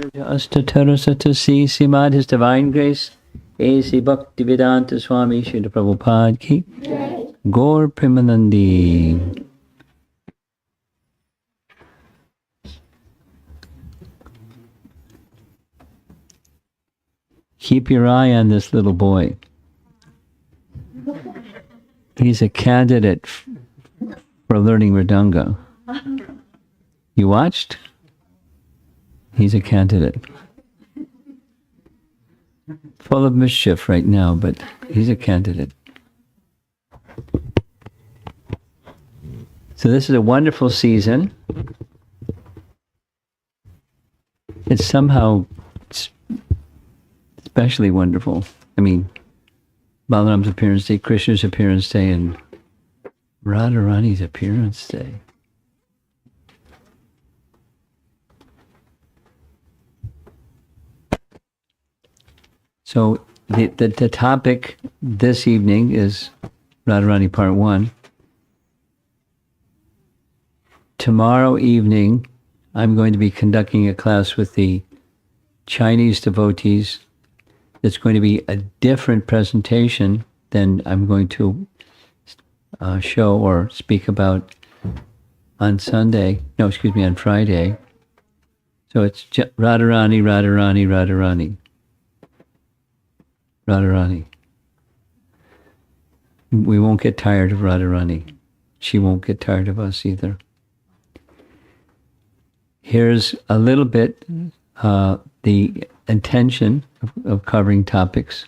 Astatarasatasi Simad, His Divine Grace, A.C. Bhaktivedanta Swami Srila Prabhupada ki, Gaur Premanandi. Keep your eye on this little boy. He's a candidate for learning Mridanga. You watched? He's a candidate. Full of mischief right now, but he's a candidate. So this is a wonderful season. It's somehow especially wonderful. I mean, Balaram's appearance day, Krishna's appearance day, and Radharani's appearance day. So the topic this evening is Radharani Part 1. Tomorrow evening, I'm going to be conducting a class with the Chinese devotees. It's going to be a different presentation than I'm going to show or speak about on on Friday. So it's Radharani, Radharani, Radharani. Radharani. We won't get tired of Radharani. She won't get tired of us either. Here's a little bit the intention of covering topics.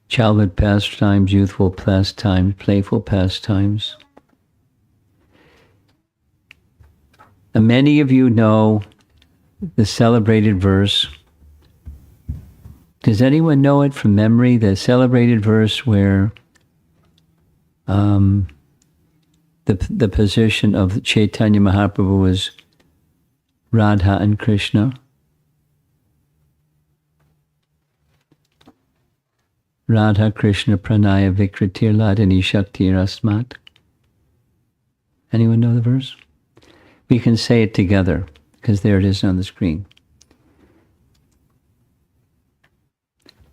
Childhood pastimes, youthful pastimes, playful pastimes. And many of you know the celebrated verse. Does anyone know it from memory? The celebrated verse where the position of Chaitanya Mahaprabhu was Radha and Krishna. Radha Krishna Pranaya Vikritir Ladini Shakti Rasmat. Anyone know the verse? We can say it together, because there it is on the screen.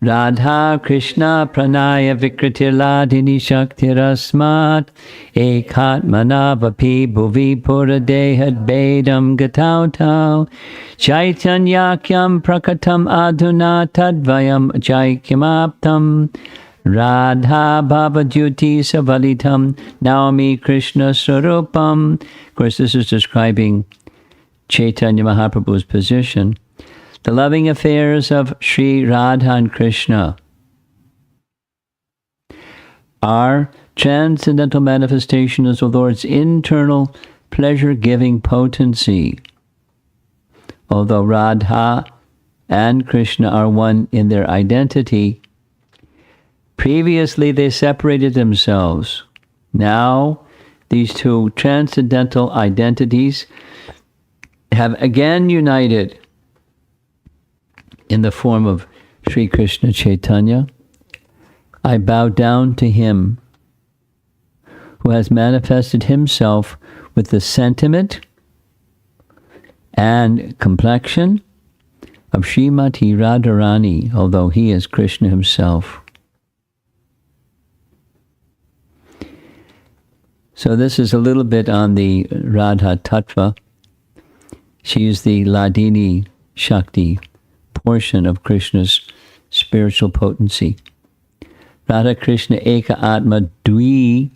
Radha Krishna Pranaya Vikritir Ladini Shakti Rasmat Ekatmana Vapi Bhuvi Pura Dehad Bedam Gatautau Chaitanyakyam Prakatam Adhuna Tadvayam Chaikyamaptam Radha Bhava Jyoti Savalitam Naomi Krishna Sarupam. Of course, this is describing Chaitanya Mahaprabhu's position. The loving affairs of Sri Radha and Krishna are transcendental manifestations of the Lord's internal pleasure-giving potency. Although Radha and Krishna are one in their identity, previously they separated themselves. Now, these two transcendental identities have again united in the form of Sri Krishna Chaitanya. I bow down to him who has manifested himself with the sentiment and complexion of Srimati Radharani, although he is Krishna himself. So this is a little bit on the Radha Tattva. She is the Ladini Shakti portion of Krishna's spiritual potency. Radha Krishna Eka Atma Dvi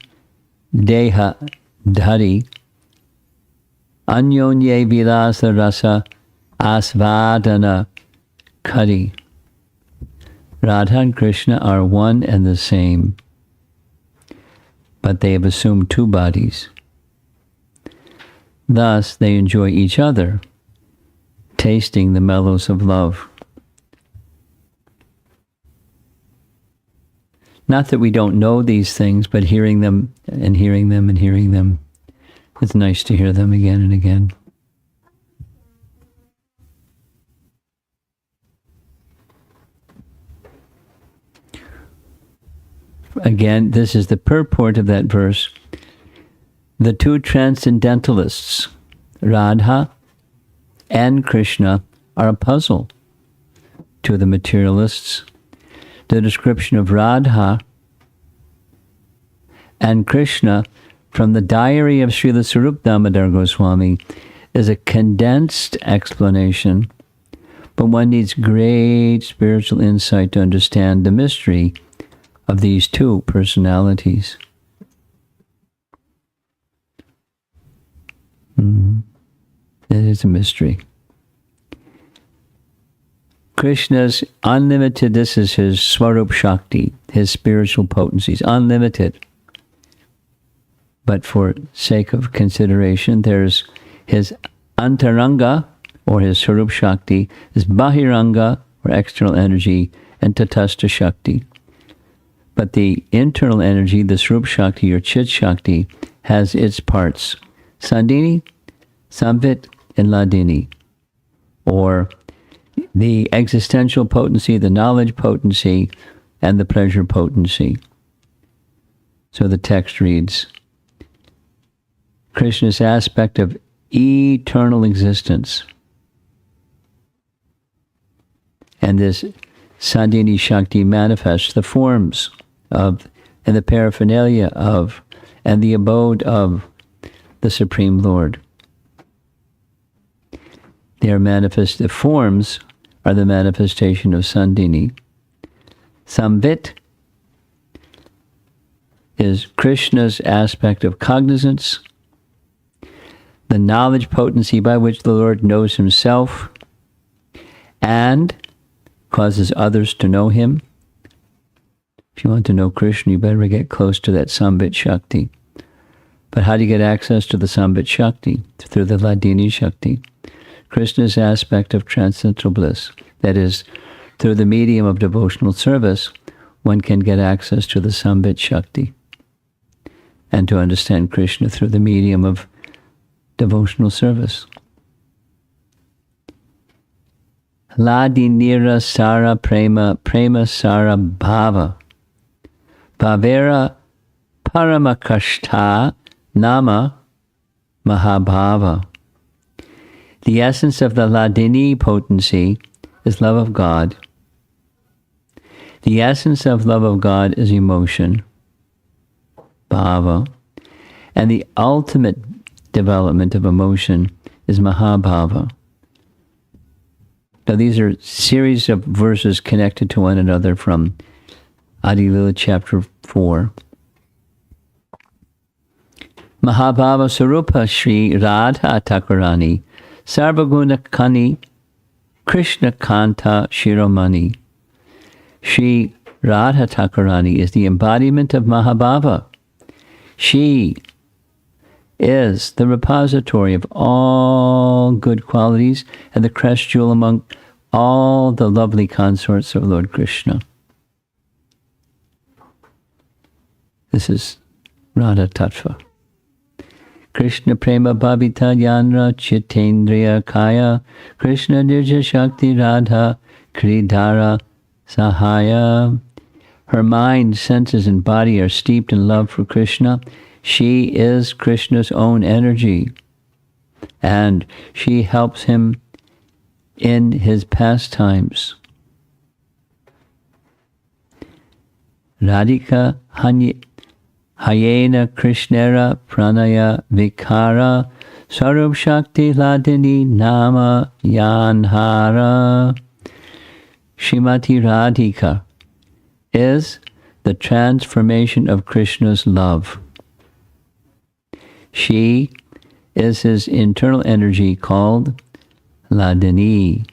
Deha Dhari Anyonye Vilasa Rasa Asvadana Kari. Radha and Krishna are one and the same, but they have assumed two bodies. Thus, they enjoy each other, tasting the mellows of love. Not that we don't know these things, but hearing them and hearing them and hearing them, it's nice to hear them again and again. Again, this is the purport of that verse. The two transcendentalists, Radha and Krishna are a puzzle to the materialists. The description of Radha and Krishna from the diary of Srila Sarup Damodar Goswami is a condensed explanation, but one needs great spiritual insight to understand the mystery of these two personalities. It is a mystery. Krishna's unlimited, this is his Swarup Shakti, his spiritual potencies, unlimited. But for sake of consideration, there's his Antaranga, or his Swarup Shakti, his Bahiranga, or external energy, and Tatastha Shakti. But the internal energy, the Swarup Shakti or Chit Shakti, has its parts, Sandini, Samvit, and Ladini, or the existential potency, the knowledge potency, and the pleasure potency. So the text reads, Krishna's aspect of eternal existence. And this Sandini Shakti manifests the forms of, and the paraphernalia of, and the abode of the Supreme Lord. The forms are the manifestation of Sandini. Samvit is Krishna's aspect of cognizance, the knowledge potency by which the Lord knows himself and causes others to know him. If you want to know Krishna, you better get close to that Samvit Shakti. But how do you get access to the Samvit Shakti? Through the Ladini Shakti. Krishna's aspect of transcendental bliss. That is, through the medium of devotional service, one can get access to the Samvit Shakti and to understand Krishna through the medium of devotional service. Ladinira Sara Prema, Prema Sara Bhava. Bhavera Paramakashta Nama Mahabhava. The essence of the Ladini potency is love of God. The essence of love of God is emotion, bhava, and the ultimate development of emotion is Mahabhava. Now these are series of verses connected to one another from Adi Lila chapter 4. Mahabhava Sarupa Shri Radha Thakurani Sarvaguna Kani Krishna Kanta Shiromani. Shri Radha Thakurani is the embodiment of Mahabhava. She is the repository of all good qualities and the crest jewel among all the lovely consorts of Lord Krishna. This is Radha Tattva. Krishna Prema Bhavita Yanra Chitendriya Kaya Krishna Nirja Shakti Radha Kridhara Sahaya. Her mind, senses, and body are steeped in love for Krishna. She is Krishna's own energy, and she helps him in his pastimes. Radhika Hayena Krishnera Pranaya Vikara Sarup Shakti Ladini Nama Yanhara. Srimati Radhika is the transformation of Krishna's love. She is his internal energy called Ladini.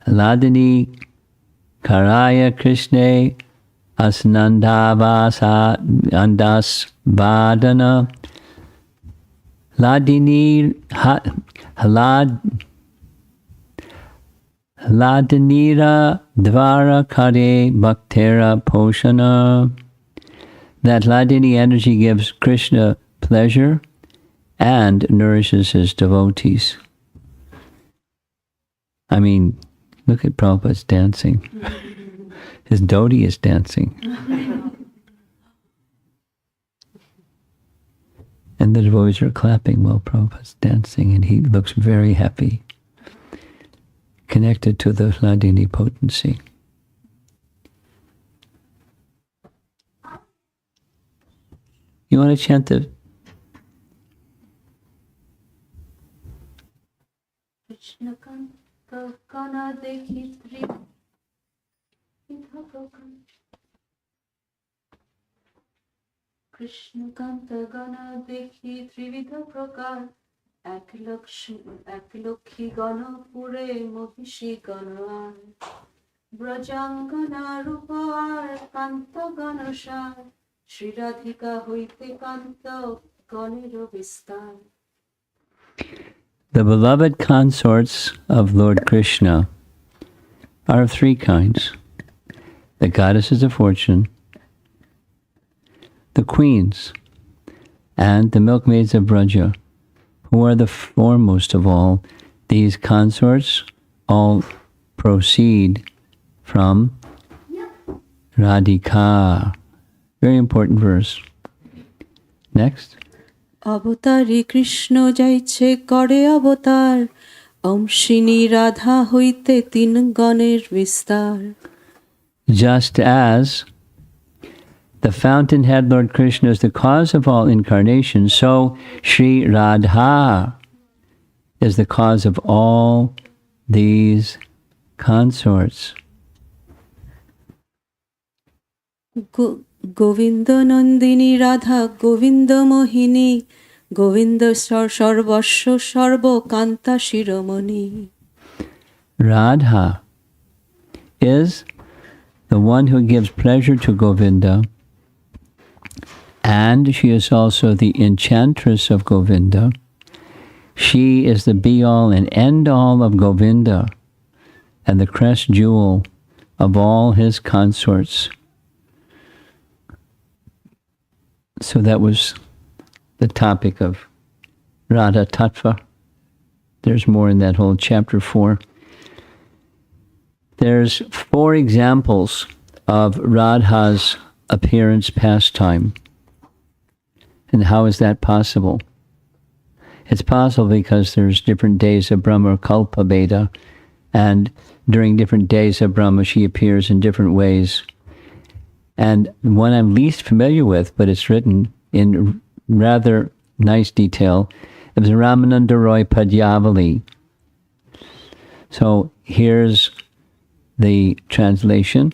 Ladini Karaya Krishna Asnandavasa Andas Vadana. Ladini Ladinira Dvara Kare Bhaktera Poshana. That Ladini energy gives Krishna pleasure and nourishes his devotees. I mean, look at Prabhupada's dancing. His dhoti is dancing. And the devotees are clapping while Prabhupada's dancing, and he looks very happy, connected to the Hladini potency. You want to chant the... Krishna Kanta Kana Dekhi Tri Krishna Kanta Gana Dekhi Trividha Prakar Ekilokhi Gana Pure Mohishi Gana Brajangana Rupar Kanta Ganashar Shri Radhika Hoite Kanta Ganiro Vistar. The beloved consorts of Lord Krishna are of three kinds. The goddesses of fortune, the queens, and the milkmaids of Braja, who are the foremost of all. These consorts all proceed from Radhika. Very important verse. Next. অবতারী Krishna যাইছে করে অবতার অংশিনী রাধা হইতে তিন গণের বিস্তার. Just as the fountainhead Lord Krishna is the cause of all incarnations, so Sri Radha is the cause of all these consorts. Govinda Nandini Radha Govinda মোহিনী গোবিন্দ সর্বস্ব সর্বকান্তা শিরোমণি. Radha is the one who gives pleasure to Govinda, and she is also the enchantress of Govinda. She is the be-all and end-all of Govinda and the crest jewel of all his consorts. So that was the topic of Radha Tattva. There's more in that whole chapter 4. There's 4 examples of Radha's appearance pastime. And how is that possible? It's possible because there's different days of Brahma, Kalpa, Veda, and during different days of Brahma she appears in different ways. And one I'm least familiar with, but it's written in rather nice detail, is Ramananda Roy Padyavali. So here's the translation.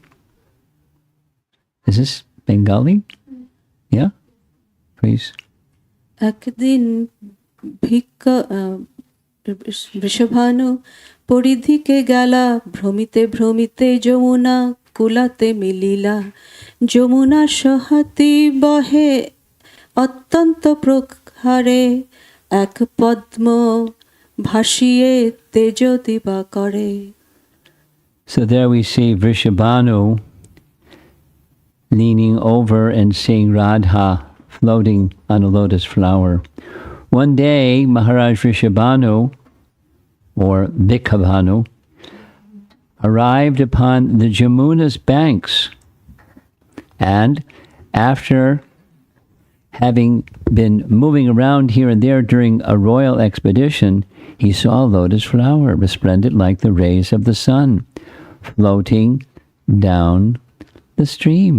Is this Bengali? Yeah? Please. একদিন বৃষভানু পরিধিকে গেলা ভ্রমিতে ভ্রমিতে যমুনা কুলাতে মিলিলা যমুনা সহাতি বহে অত্যন্ত প্রকারে এক পদ্ম ভাসিয়ে তেজ দিবা করে. So there we see Vrishabhanu leaning over and seeing Radha floating on a lotus flower. One day, Maharaj Vrishabhanu, or Bhikhabhanu, arrived upon the Jamuna's banks, and after having been moving around here and there during a royal expedition, he saw a lotus flower resplendent like the rays of the sun, floating down the stream.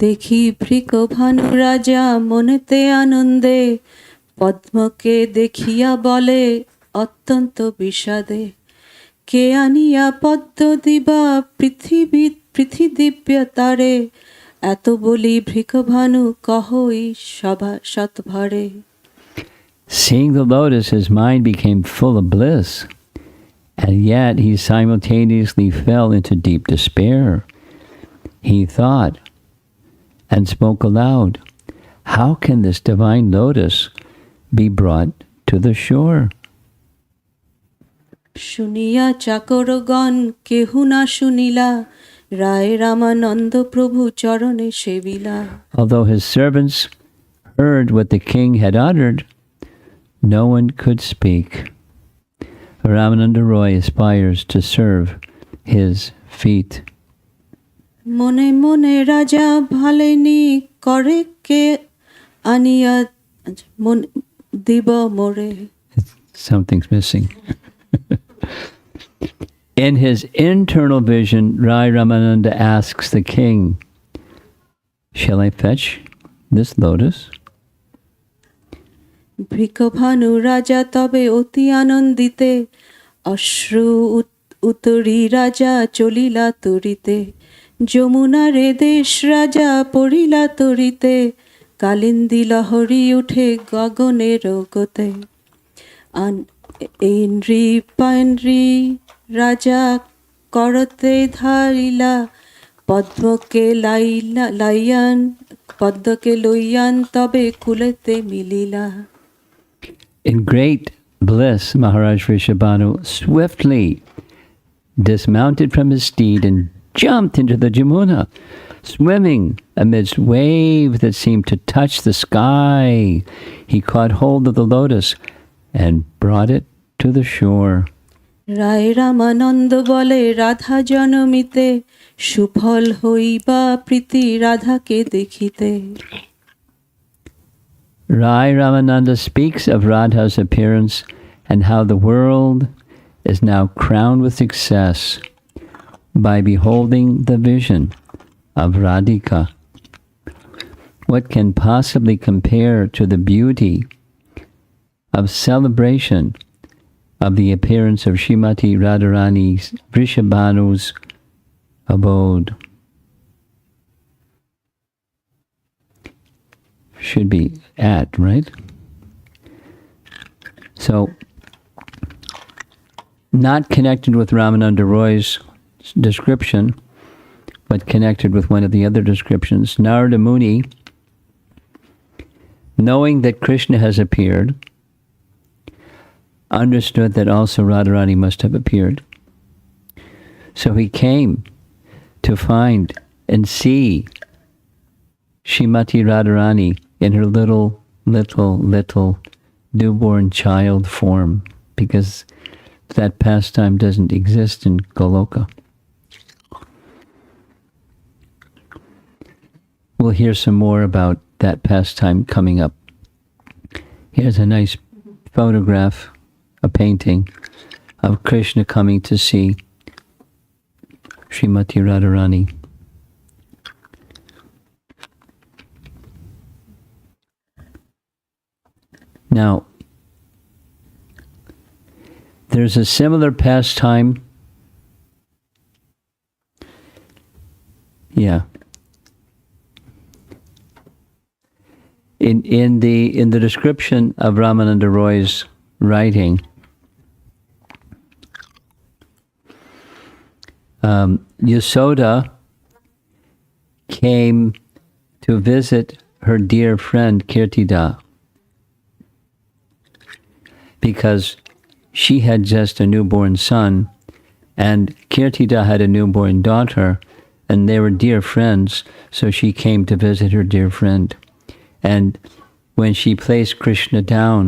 দেখি ভৃকভানু রাজা মনেতে আনন্দে পদ্মকে দেখিয়া বলে অত্যন্ত বিষাদে কে আনিয়া পদ্ম দিবা পৃথিবী তারে এত বলি ভৃকভানু কহই সভা সৎভরে. Seeing the lotus, his mind became full of bliss, and yet he simultaneously fell into deep despair. He thought and spoke aloud, how can this divine lotus be brought to the shore? শুনিয়া চাকরগণ কেহু না শুনিলা রায় রামানন্দ প্রভু চরণে সেবিলা. Although his servants heard what the king had uttered, no one could speak. Ramananda Roy aspires to serve his feet. মনে মনে রাজা ভালেনি করে কে আনিয়া মন দিব মোরে। Something's missing. In his internal vision, Rai Ramananda asks the king, "Shall I fetch this lotus?" বৃকভানু রাজা তবে অতি আনন্দিতে, অশ্রু উতরি রাজা চলিলা তরিতে, যমুনারে দেশ রাজা পড়িলা তরিতে, কালিন্দী লহরী উঠে গগনের গতে। ইন্দ্রি পান্দ্রি রাজা করতে ধারিলা, পদ্মকে লইয়ান তবে কুলেতে মিলিলা। In great bliss, Maharaj Vrishabhanu swiftly dismounted from his steed and jumped into the Jamuna, swimming amidst waves that seemed to touch the sky. He caught hold of the lotus and brought it to the shore. রায় রামানন্দ বলে রাধা জনমিতে, সুফল হইবা প্রীতি রাধাকে দেখিতে। Rai Ramananda speaks of Radha's appearance and how the world is now crowned with success by beholding the vision of Radhika. What can possibly compare to the beauty of celebration of the appearance of Srimati Radharani's Vrishabhanu's abode? Should be at, right? So, not connected with Ramananda Roy's description, but connected with one of the other descriptions, Narada Muni, knowing that Krishna has appeared, understood that also Radharani must have appeared. So he came to find and see Srimati Radharani in her little newborn child form, because that pastime doesn't exist in Goloka. We'll hear some more about that pastime coming up. Here's a nice photograph, a painting of Krishna coming to see Srimati Radharani. Now, there's a similar pastime. Yeah. In the description of Ramananda Roy's writing, Yasoda came to visit her dear friend Kirtida, because she had just a newborn son, and Kirtida had a newborn daughter, and they were dear friends, so she came to visit her dear friend. And when she placed Krishna down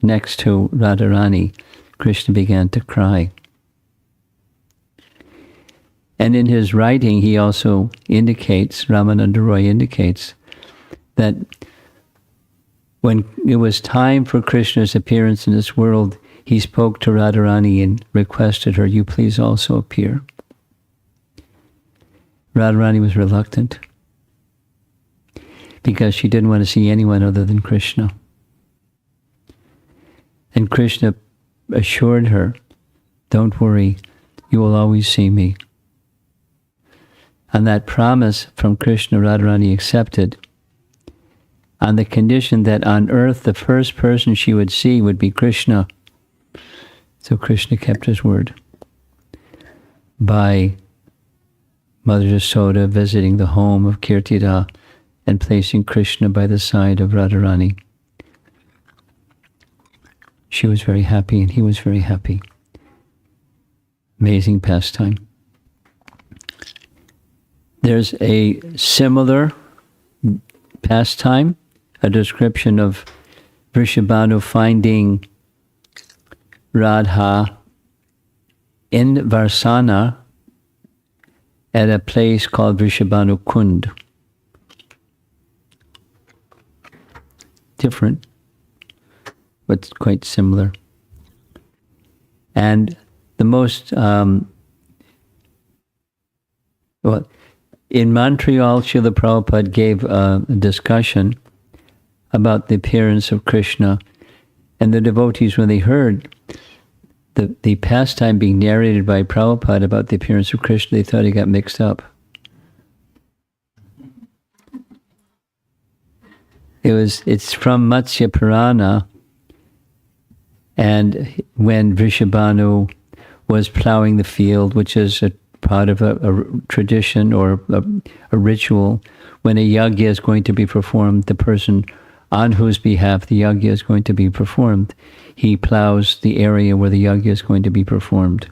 next to Radharani, Krishna began to cry. And in his writing, he also indicates, Ramananda Roy indicates, that when it was time for Krishna's appearance in this world, he spoke to Radharani and requested her, "You please also appear." Radharani was reluctant because she didn't want to see anyone other than Krishna. And Krishna assured her, "Don't worry, you will always see me." And that promise from Krishna, Radharani accepted, on the condition that on earth the first person she would see would be Krishna. So Krishna kept his word by Mother Yasoda visiting the home of Kirtida and placing Krishna by the side of Radharani. She was very happy and he was very happy. Amazing pastime. There's a similar pastime, a description of Vrishabhanu finding Radha in Varsana at a place called Vrishabhanu Kund. different, but quite similar. And the most, in Montreal, Srila Prabhupada gave a discussion about the appearance of Krishna, and the devotees, when they heard the pastime being narrated by Prabhupada about the appearance of Krishna, they thought he got mixed up. It's from Matsya Purana, and when Vrishabhanu was plowing the field, which is a part of a tradition or a ritual, when a yagya is going to be performed, the person on whose behalf the yagya is going to be performed, he plows the area where the yagya is going to be performed.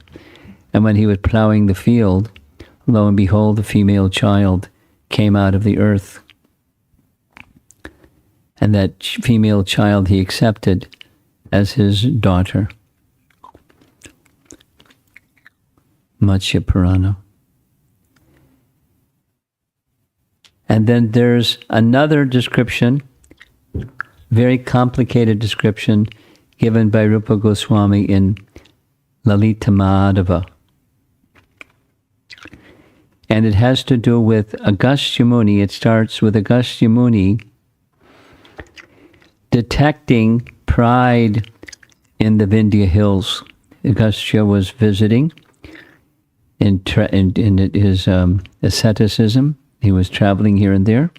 And when he was plowing the field, lo and behold, the female child came out of the earth. And that female child he accepted as his daughter. Matsya Purana. And then there's another description, very complicated description, given by Rupa Goswami in Lalita Madhava. And it has to do with Agastya Muni. It starts with Agastya Muni detecting pride in the Vindhya hills. Agastya was visiting in his asceticism. He was traveling here and there.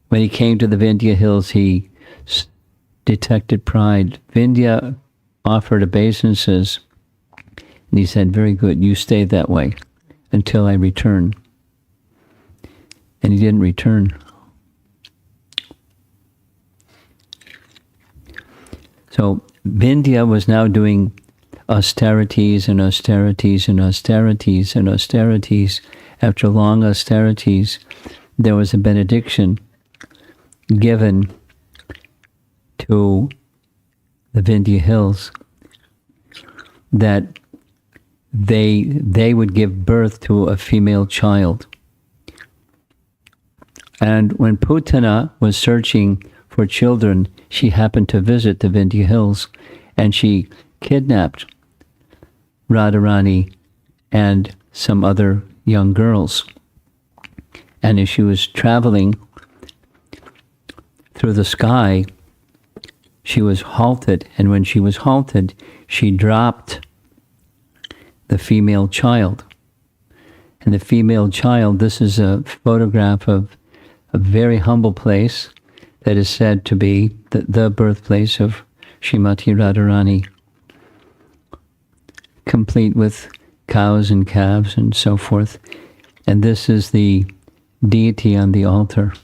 When he came to the Vindhya hills, he detected pride. Vindhya offered obeisances, and he said, "Very good, you stay that way until I return." And he didn't return. So Vindhya was now doing austerities and austerities and austerities and austerities. After long austerities, there was a benediction given to the Vindhya hills that they would give birth to a female child. And when Putana was searching for children, she happened to visit the Vindhya hills, and she kidnapped Radharani and some other young girls. And as she was traveling through the sky, she was halted, and when she was halted, she dropped the female child. And the female child, this is a photograph of a very humble place that is said to be the birthplace of Srimati Radharani, complete with cows and calves and so forth. And this is the deity on the altar,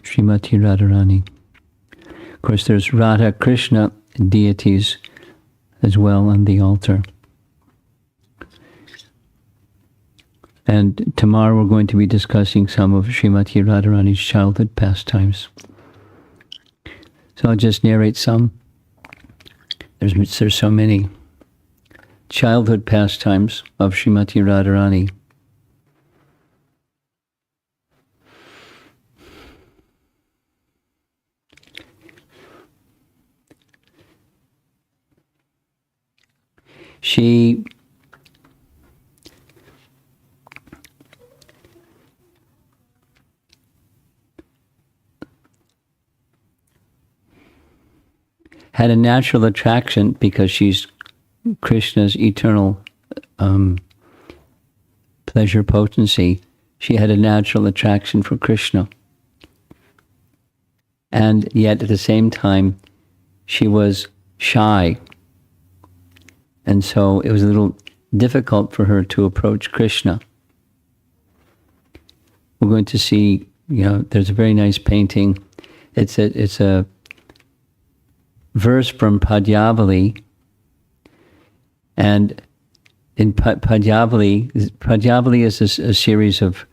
Srimati Radharani. Of course, there's Radha Krishna deities as well on the altar. And tomorrow we're going to be discussing some of Srimati Radharani's childhood pastimes. So I'll just narrate some. There's so many childhood pastimes of Srimati Radharani. She had a natural attraction because she's Krishna's eternal pleasure potency. She had a natural attraction for Krishna. And yet at the same time, she was shy. And so it was a little difficult for her to approach Krishna. We're going to see, there's a very nice painting. It's a verse from Padyavali, and in Padyavali is a series of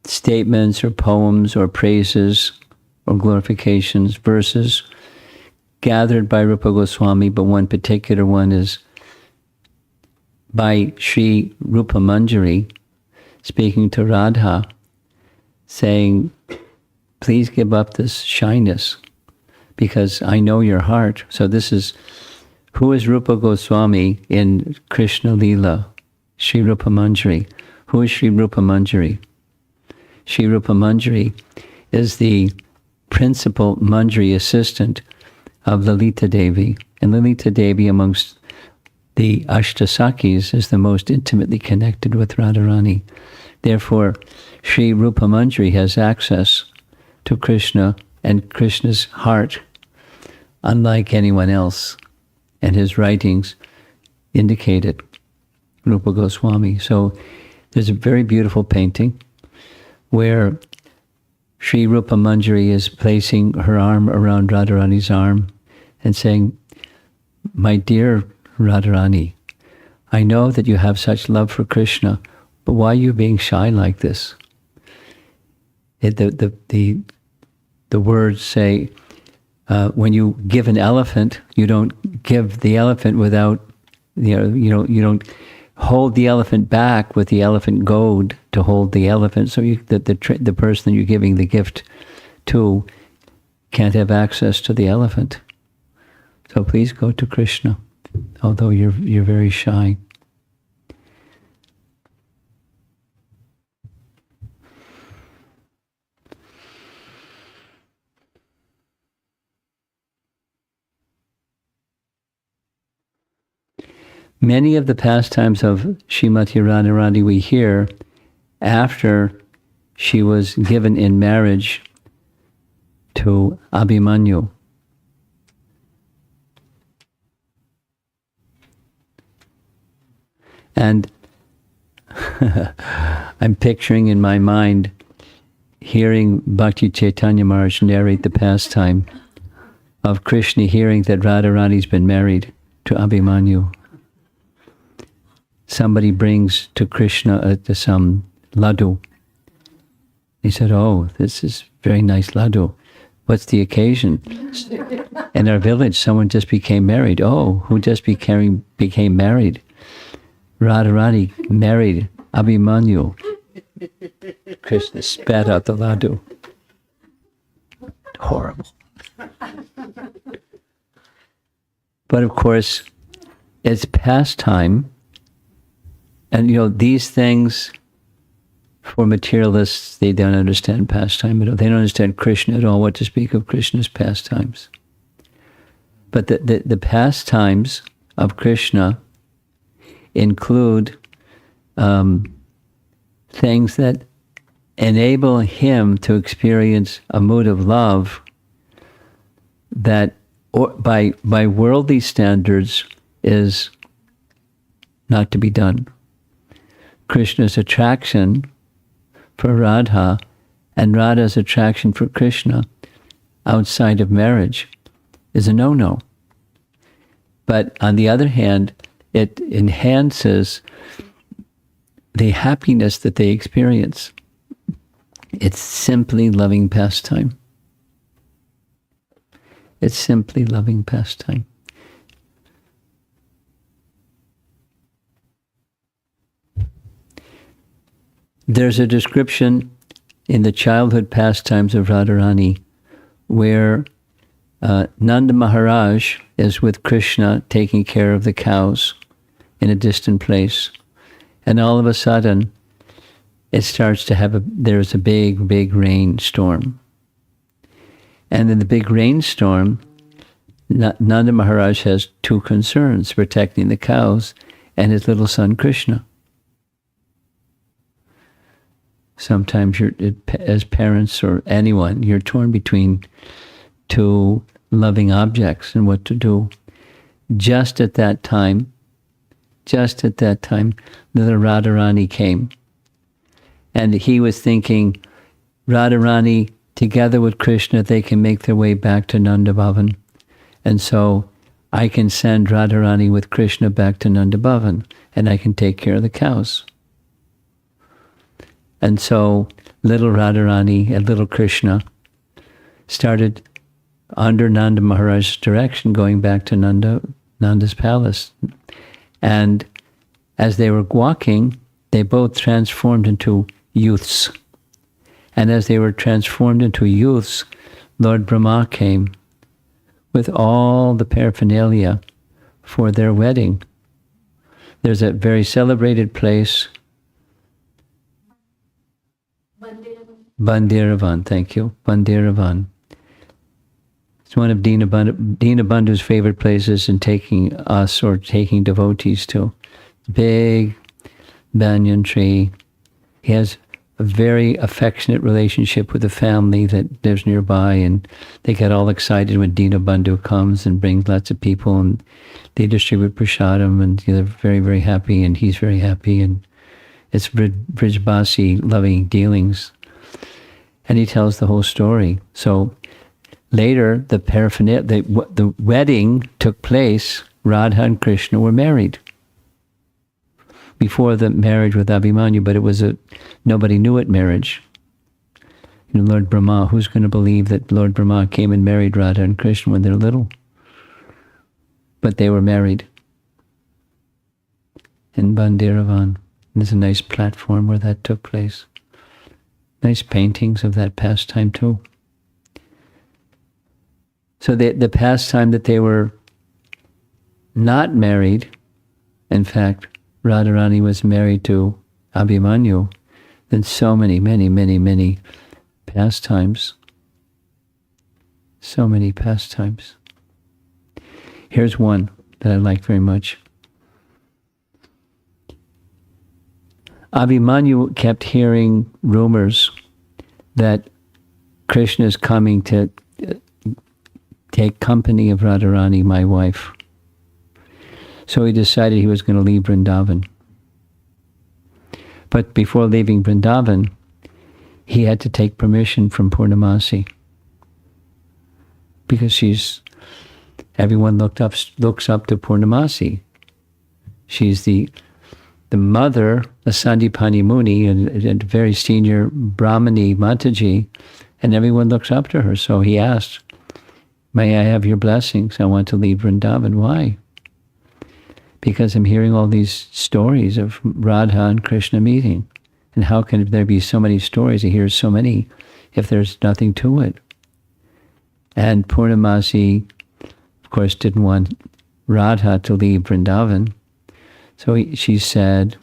statements or poems or praises or glorifications, verses gathered by Rupa Goswami, but one particular one is by Sri Rupa Manjari, speaking to Radha, saying, please give up this shyness, because I know your heart. So this is, who is Rupa Goswami in Krishna Leela? Sri Rupa Manjari. Who is Sri Rupa Manjari? Sri Rupa Manjari is the principal Manjari assistant of Lalita Devi. And Lalita Devi, amongst the Ashtasakis, is the most intimately connected with Radharani. Therefore, Sri Rupa Manjari has access to Krishna and Krishna's heart, unlike anyone else. And his writings indicate it, Rupa Goswami. So there's a very beautiful painting where Sri Rupa Manjari is placing her arm around Radharani's arm and saying, my dear Radharani, I know that you have such love for Krishna, but why are you being shy like this? The words say, when you give an elephant, you don't give the elephant without, you don't hold the elephant back with the elephant goad to hold the elephant. So the person you're giving the gift to can't have access to the elephant. So please go to Krishna, although you're very shy. Many of the pastimes of Srimati Radharani we hear after she was given in marriage to Abhimanyu. And I'm picturing in my mind hearing Bhakti Chaitanya Maharaj narrate the pastime of Krishna hearing that Radharani's been married to Abhimanyu. Somebody brings to Krishna some laddu. He said, oh, this is very nice laddu. What's the occasion? In our village, someone just became married. Oh, who just became married? Radharani married Abhimanyu. Krishna spat out the laddu. Horrible. But of course, it's pastime. And these things, for materialists, they don't understand pastime at all. They don't understand Krishna at all, what to speak of Krishna's pastimes. But the pastimes of Krishna include things that enable him to experience a mood of love that, by worldly standards, is not to be done. Krishna's attraction for Radha and Radha's attraction for Krishna outside of marriage is a no-no. But on the other hand, it enhances the happiness that they experience. It's simply loving pastime. It's simply loving pastime. There's a description in the childhood pastimes of Radharani where Nanda Maharaj is with Krishna taking care of the cows in a distant place. And all of a sudden, it starts to there's a big, big rainstorm. And in the big rainstorm, Nanda Maharaj has two concerns, protecting the cows and his little son Krishna. Sometimes as parents or anyone, you're torn between two loving objects and what to do. Just at that time, little Radharani came. And he was thinking, Radharani, together with Krishna, they can make their way back to Nanda Bhavan. And so I can send Radharani with Krishna back to Nanda Bhavan, and I can take care of the cows. And so little Radharani and little Krishna started, under Nanda Maharaj's direction, going back to Nanda's palace. And as they were walking, they both transformed into youths. And as they were transformed into youths, Lord Brahma came with all the paraphernalia for their wedding. There's a very celebrated place, Bandiravan, thank you, Bandiravan. It's one of Dinabandhu's favorite places in taking us or taking devotees to. Big banyan tree. He has a very affectionate relationship with the family that lives nearby, and they get all excited when Dinabandhu comes and brings lots of people, and they distribute prasadam, and they're very, very happy, and he's very happy, and it's Brijbasi loving dealings. And he tells the whole story. So later, the wedding took place. Radha and Krishna were married. Before the marriage with Abhimanyu, but it was nobody knew it marriage. Lord Brahma, who's going to believe that Lord Brahma came and married Radha and Krishna when they're little? But they were married in Bandiravan. There's a nice platform where that took place. Nice paintings of that pastime too. So the pastime that they were not married, in fact, Radharani was married to Abhimanyu, then so many pastimes. So many pastimes. Here's one that I like very much. Abhimanyu kept hearing rumors that Krishna is coming to take company of Radharani, my wife. So he decided he was going to leave Vrindavan. But before leaving Vrindavan, he had to take permission from Purnamasi. Because everyone looks up to Purnamasi. She's the mother of Sandipani Muni, and a very senior Brahmani Mataji, and everyone looks up to her. So he asked, may I have your blessings? I want to leave Vrindavan. Why? Because I'm hearing all these stories of Radha and Krishna meeting. And how can there be so many stories? He hears so many if there's nothing to it. And Purnamasi, of course, didn't want Radha to leave Vrindavan. So she said,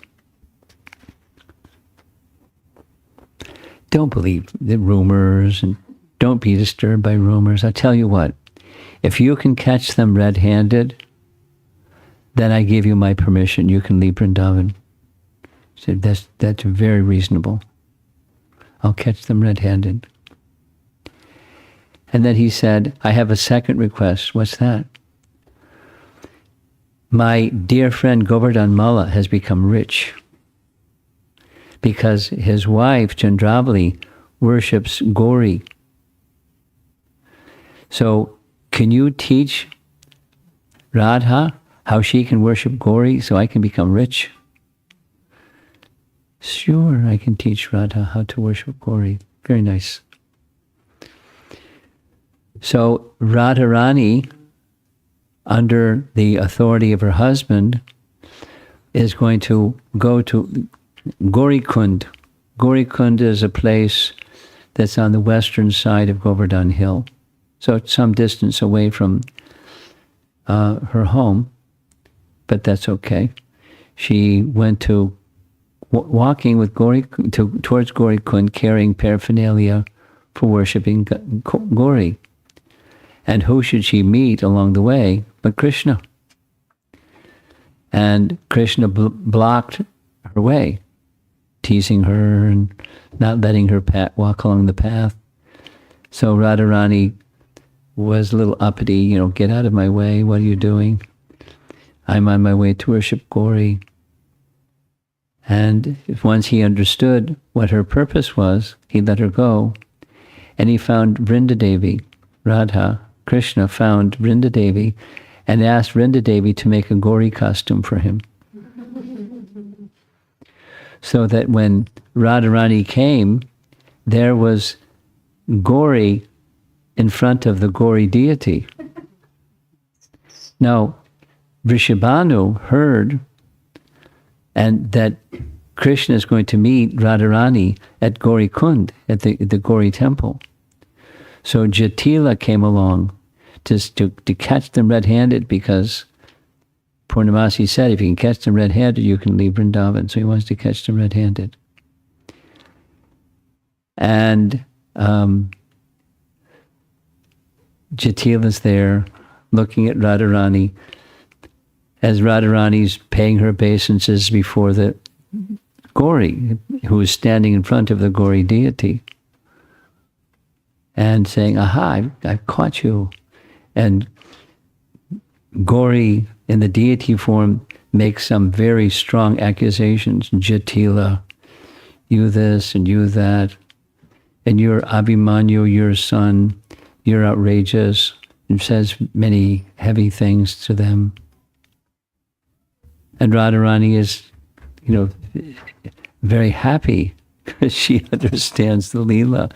don't believe the rumors and don't be disturbed by rumors. I'll tell you what, if you can catch them red-handed, then I give you my permission. You can leave Vrindavan. She said, that's very reasonable. I'll catch them red-handed. And then he said, I have a second request. What's that? My dear friend Govardhan Malla has become rich because his wife Chandravali worships Gauri. So can you teach Radha how she can worship Gauri so I can become rich? Sure, I can teach Radha how to worship Gauri. Very nice. So Radharani, under the authority of her husband, is going to go to Gaurikund. Gaurikund is a place that's on the western side of Govardhan Hill. So it's some distance away from her home, but that's okay. She went to walking with towards Gaurikund, carrying paraphernalia for worshipping Gauri. And who should she meet along the way but Krishna? And Krishna blocked her way, teasing her and not letting her walk along the path. So Radharani was a little uppity, get out of my way, what are you doing? I'm on my way to worship Gauri. And once he understood what her purpose was, he let her go. And he found Vrindadevi, Radha. Krishna found Vrindadevi and asked Vrindadevi to make a Gauri costume for him. So that when Radharani came, there was Gauri in front of the Gauri deity. Now, Vrishabhanu heard and that Krishna is going to meet Radharani at Gauri Kund, at the Gauri temple. So Jatila came along just to catch them red-handed, because Purnamasi said, if you can catch them red-handed, you can leave Vrindavan. So he wants to catch them red-handed. And Jatila's there looking at Radharani as Radharani's paying her obeisances before the Gauri, who is standing in front of the Gauri deity, and saying, aha, I've caught you. And Gauri, in the deity form, makes some very strong accusations. Jatila, you this and you that, and you're Abhimanyu, your son, you're outrageous, and says many heavy things to them. And Radharani is, very happy because she understands the Leela,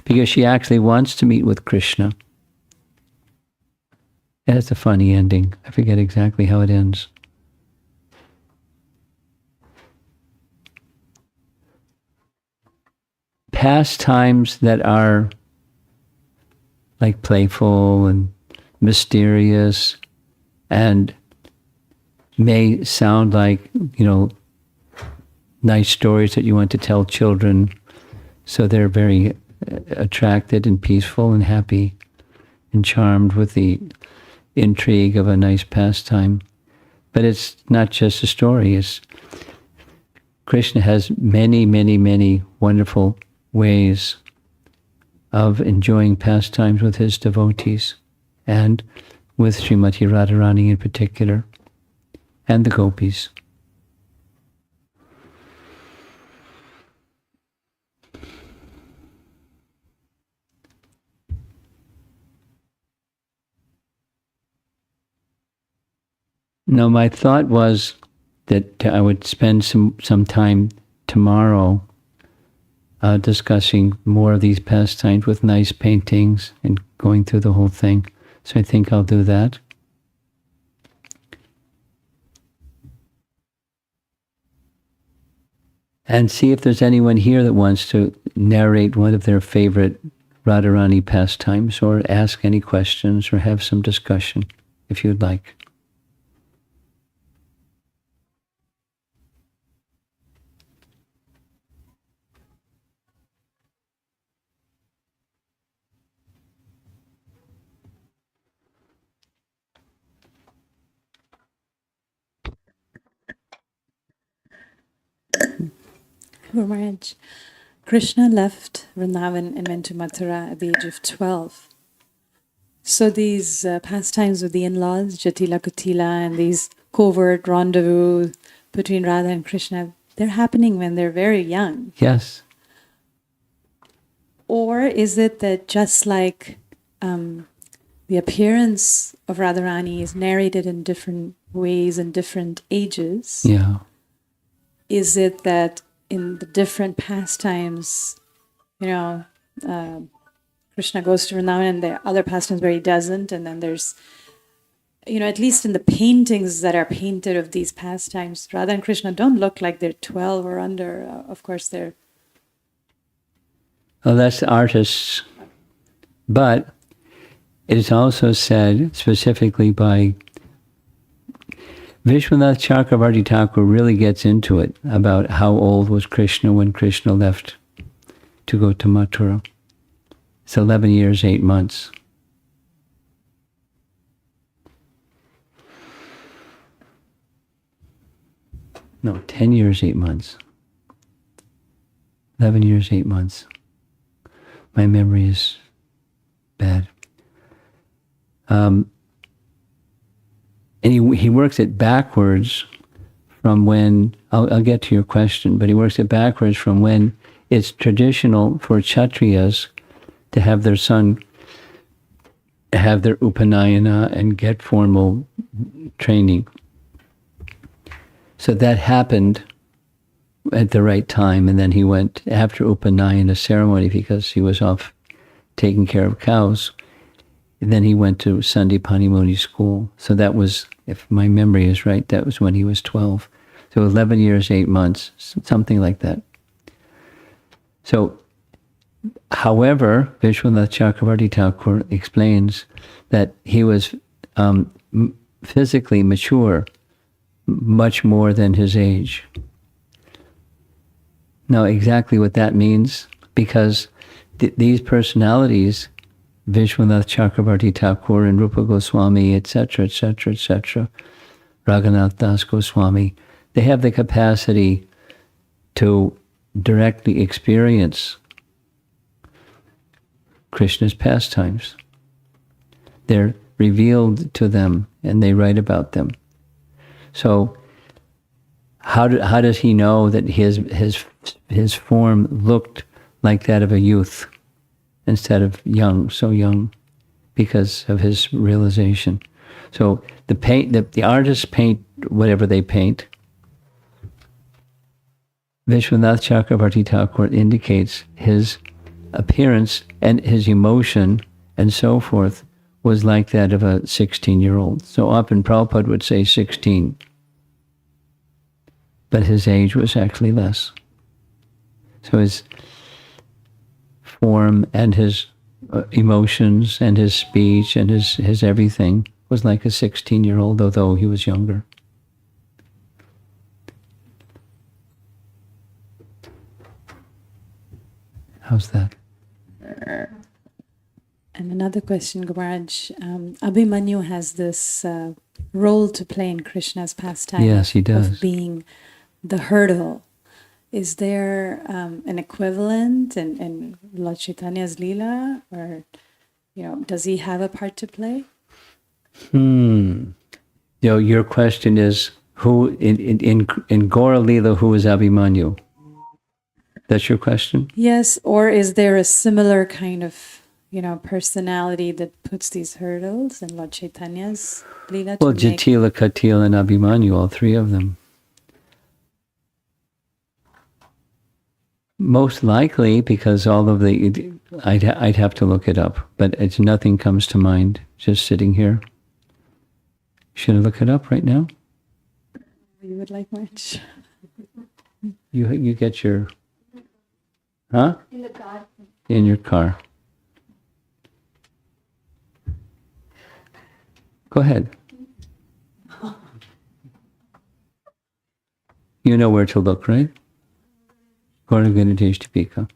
because she actually wants to meet with Krishna. And it's a funny ending. I forget exactly how it ends. Pastimes that are like playful and mysterious and may sound like, nice stories that you want to tell children, so they're very attracted and peaceful and happy and charmed with the intrigue of a nice pastime. But it's not just a story. It's Krishna has many, many, many wonderful ways of enjoying pastimes with his devotees, and with Srimati Radharani in particular, and the gopis. No, my thought was that I would spend some time tomorrow discussing more of these pastimes with nice paintings and going through the whole thing. So I think I'll do that. And see if there's anyone here that wants to narrate one of their favorite Radharani pastimes, or ask any questions, or have some discussion, if you'd like. Guru Maharaj, Krishna left Vrindavan and went to Mathura at the age of 12. So these pastimes with the in-laws, Jatila Kutila, and these covert rendezvous between Radha and Krishna, they're happening when they're very young. Yes. Or is it that just like the appearance of Radharani is narrated in different ways in different ages, Yeah. is it that in the different pastimes, Krishna goes to Vrindavan and there are other pastimes where he doesn't, and then there's, at least in the paintings that are painted of these pastimes, Radha and Krishna don't look like they're 12 or under. Of course, they're... Well, that's the artists. But it is also said specifically by Vishwanath Chakravarti Thakur, really gets into it about how old was Krishna when Krishna left to go to Mathura. It's 11 years, 8 months. No, 10 years, 8 months. 11 years, 8 months. My memory is bad. And he works it backwards from when, I'll get to your question, but he works it backwards from when it's traditional for Kshatriyas to have their son have their Upanayana and get formal training. So that happened at the right time, and then he went after Upanayana ceremony because he was off taking care of cows. And then he went to Sandipani Muni school. So that was, if my memory is right, that was when he was 12. So 11 years, 8 months, something like that. So, however, Vishwanath Chakravarti Thakur explains that he was physically mature much more than his age. Now, exactly what that means, because these personalities, Vishwanath Chakravarti Thakur and Rupa Goswami, etc., etc., etc., Raghunath Das Goswami, they have the capacity to directly experience Krishna's pastimes. They're revealed to them and they write about them. So how does he know that his form looked like that of a youth instead of so young? Because of his realization. So the artists paint whatever they paint. Vishwanath Chakravarti Thakur indicates his appearance and his emotion and so forth was like that of a 16-year-old. So often Prabhupada would say 16. But his age was actually less. So his form and his emotions and his speech and his everything was like a 16-year-old, although he was younger. How's that? And another question, Gumaraj. Abhimanyu has this role to play in Krishna's pastime. Yes, he does. Of being the hurdle. Is there an equivalent in Lord Chaitanya's Leela? Or, does he have a part to play? Your question is, who in Gaura Leela, who is Abhimanyu? That's your question? Yes, or is there a similar kind of, personality that puts these hurdles in Lord Chaitanya's Leela? Well, Jatila, Katila, and Abhimanyu, all three of them. Most likely, because all of I'd have to look it up, but nothing comes to mind just sitting here. Should I look it up right now? You would like much. You get your... Huh? In the car. In your car. Go ahead. You know where to look, right? Gaura Ganesh Tipika.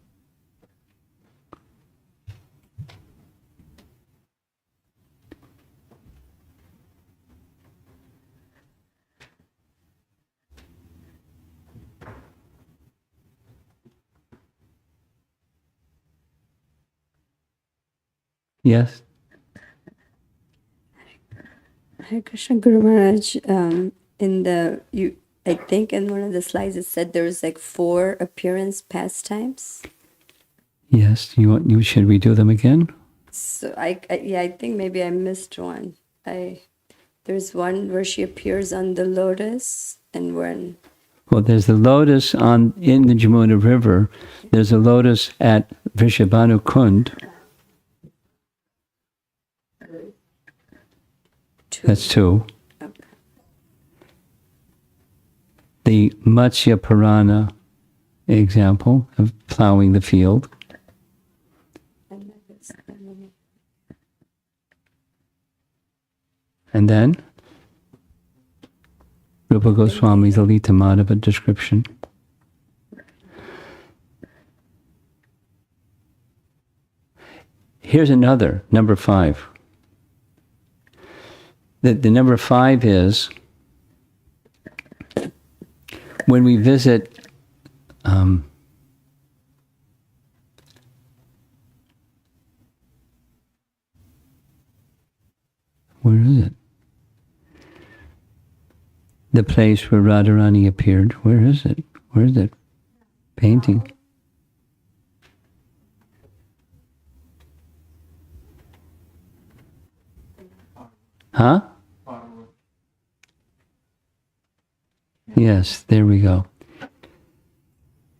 Yes. Hare Krishna Guru Maharaj, I think in one of the slides it said there was like 4 appearance pastimes. Yes. Should we do them again? So I think maybe I missed one. There's one where she appears on the lotus and one. Well, there's the lotus in the Jamuna River. There's a lotus at Vrishabhanu Kund. That's 2. Okay. The Matsya Purana example of plowing the field. And then Rupa Goswami's Lalita Madhava description. Here's another, number 5. The number 5 is when we visit where is it? The place where Radharani appeared. Where is it? Where is it? Painting. Huh? Yes, there we go.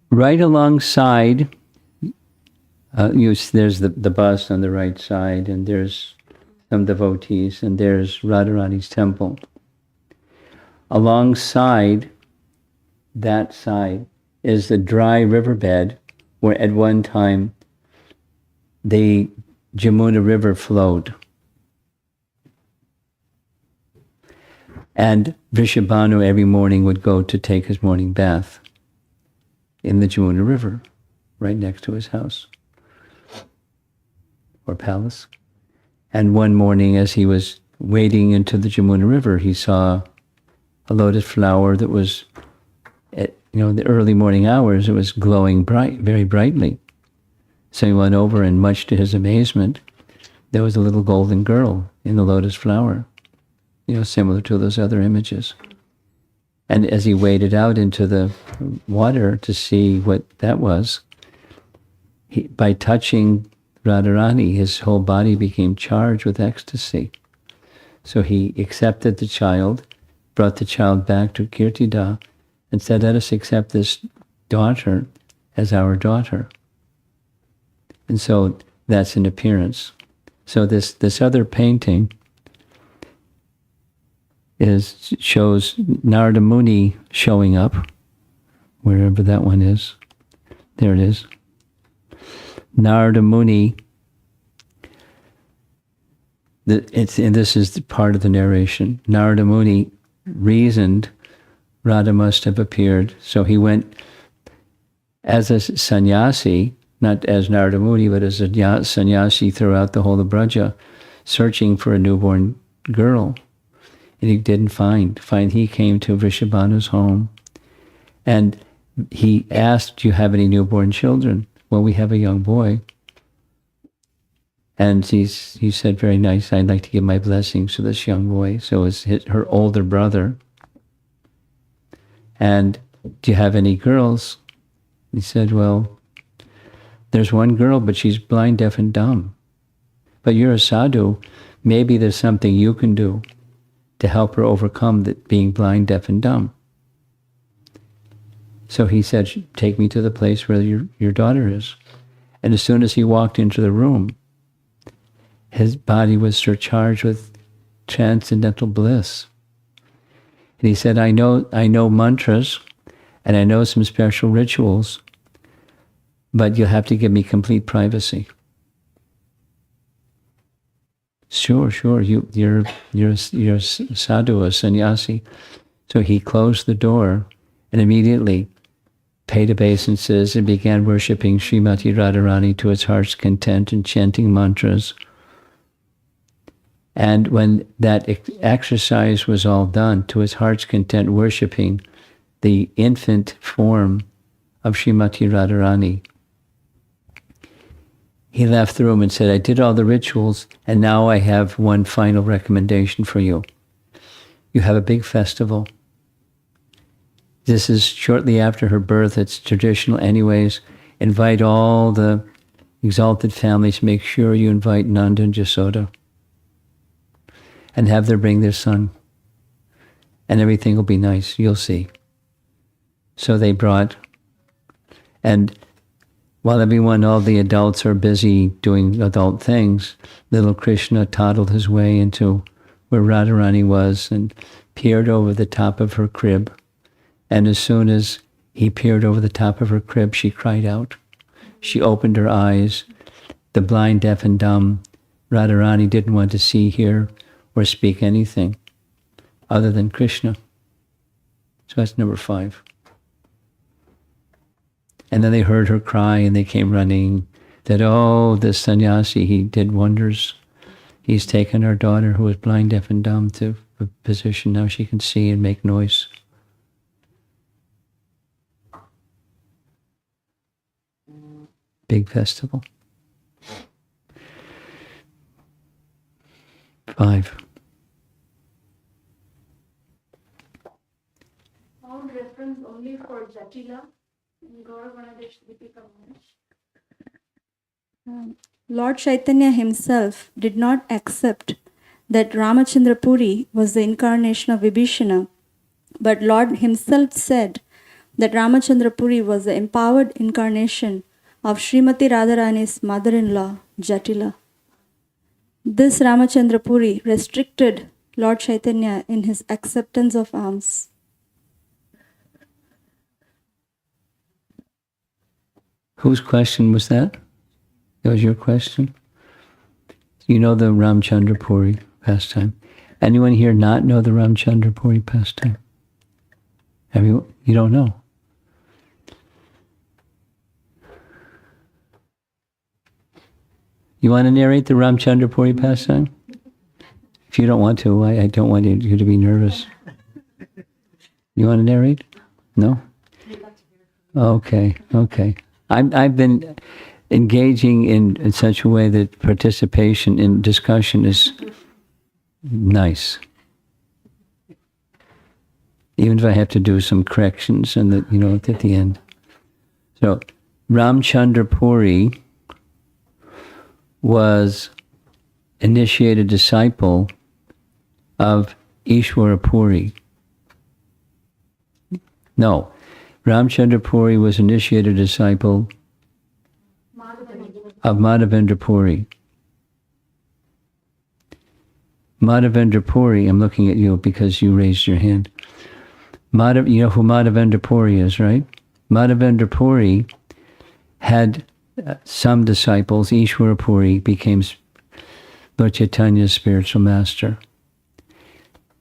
Right alongside, there's the bus on the right side, and there's some devotees, and there's Radharani's temple. Alongside that side is the dry riverbed where at one time the Jamuna River flowed. And Vrishabhanu every morning would go to take his morning bath in the Jamuna River, right next to his house or palace. And one morning as he was wading into the Jamuna River, he saw a lotus flower that was, at the early morning hours, it was glowing bright, very brightly. So he went over, and much to his amazement, there was a little golden girl in the lotus flower, similar to those other images. And as he waded out into the water to see what that was, by touching Radharani, his whole body became charged with ecstasy. So he accepted the child, brought the child back to Kirtida, and said, let us accept this daughter as our daughter. And so that's an appearance. So this other painting shows Narada Muni showing up, wherever that one is. There it is. Narada Muni, and this is part of the narration. Narada Muni reasoned Radha must have appeared. So he went as a sannyasi, not as Narada Muni, but as a sannyasi throughout the whole of Braja, searching for a newborn girl. And he didn't find. He came to Vrishabhanu's home. And he asked, do you have any newborn children? Well, we have a young boy. And he said, very nice, I'd like to give my blessings to this young boy. So it's her older brother. And do you have any girls? He said, well, there's one girl, but she's blind, deaf, and dumb. But you're a sadhu. Maybe there's something you can do to help her overcome being blind, deaf, and dumb. So he said, take me to the place where your daughter is. And as soon as he walked into the room, his body was surcharged with transcendental bliss. And he said, I know mantras, and I know some special rituals, but you'll have to give me complete privacy. Sure, you're a sadhu, a sannyasi. So he closed the door and immediately paid obeisances and began worshipping Srimati Radharani to his heart's content and chanting mantras. And when that exercise was all done, to his heart's content, worshipping the infant form of Srimati Radharani, he left the room and said, I did all the rituals, and now I have one final recommendation for you. You have a big festival. This is shortly after her birth. It's traditional anyways. Invite all the exalted families. Make sure you invite Nanda and Jasoda. And have them bring their son. And everything will be nice. You'll see. So they brought, and while all the adults are busy doing adult things, little Krishna toddled his way into where Radharani was and peered over the top of her crib. And as soon as he peered over the top of her crib, she cried out. She opened her eyes. The blind, deaf, and dumb Radharani didn't want to see, hear, or speak anything other than Krishna. So that's number 5. And then they heard her cry and they came running that, oh, this sannyasi, he did wonders. He's taken our daughter who was blind, deaf, and dumb to a position now she can see and make noise. Big festival. 5. Found reference only for Jatila in Gauravanadash Deepika Maharaj. Lord Chaitanya himself did not accept that Ramachandra Puri was the incarnation of Vibhishana, but Lord himself said that Ramachandra Puri was the empowered incarnation of Srimati Radharani's mother-in-law, Jatila. This Ramachandra Puri restricted Lord Chaitanya in his acceptance of alms. Whose question was that? That was your question? You know the Ramchandra Puri pastime. Anyone here not know the Ramchandra Puri pastime? Have you? You don't know? You want to narrate the Ramchandra Puri pastime? If you don't want to, I don't want you to be nervous. You want to narrate? No? Okay. I've been engaging in such a way that participation in discussion is nice. Even if I have to do some corrections and at the end. So Ramchandra Puri was initiated disciple of Ishwara Puri. No, Ramchandra Puri was initiated disciple of Madhavendra Puri. Madhavendra Puri, I'm looking at you because you raised your hand. You know who Madhavendra Puri is, right? Madhavendra Puri had some disciples. Ishwara Puri became Lord Chaitanya's spiritual master.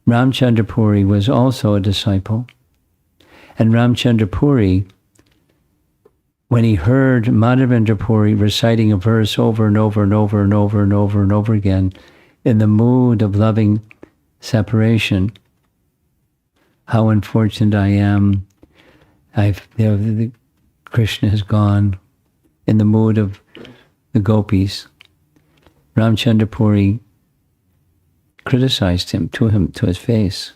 Ramchandra Puri was also a disciple. And Ramchandra Puri, when he heard Madhavendra Puri reciting a verse over and over and over and over and over and over again, in the mood of loving separation, how unfortunate I am, Krishna has gone, in the mood of the gopis, Ramchandra Puri criticized him to his face.